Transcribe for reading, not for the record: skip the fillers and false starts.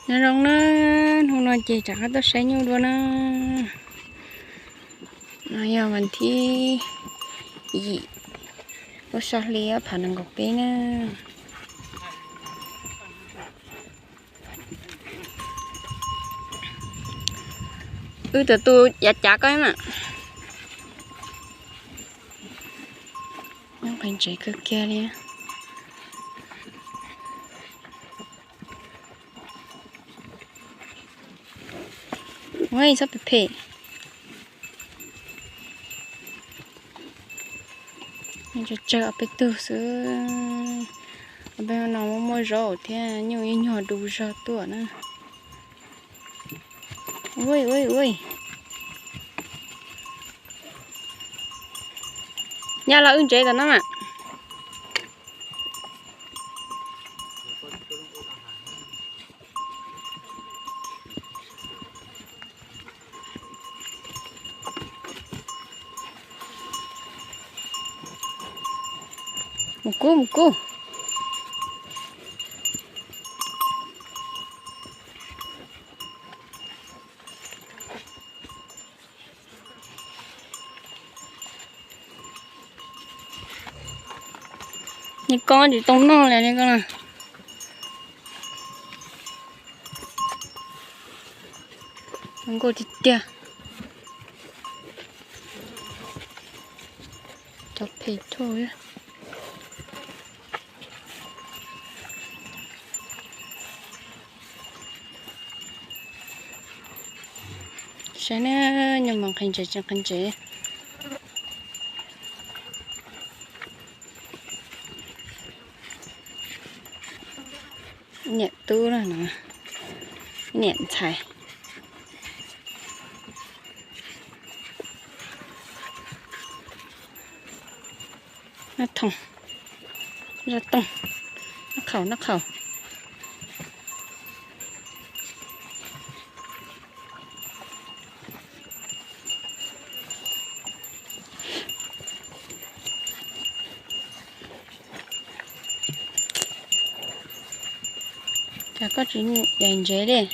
nó rong nó hôm nay chị chắc tôi sẽ nhiều luôn á nó giờ mình thi gì có sao lia phản ứng gốc bên á từ từ giặt chả coi mà nó cảnh chạy cực kia đi ngay sắp bị phê cho chờ bị từ sữa bên nó mua rau thì nhiều nhỏ đủ rau tuổi nữa ui ui ui nhà là ứng chế rồi nó mà một cú như con thì tông non này con à con cô thịt tia chọc thịt thôi sáng nay nhưng mà khăn chế nhẹ tư là nó nhẹ chạy nó thòng ra tông nó khẩu chả có chuyện dành dễ đi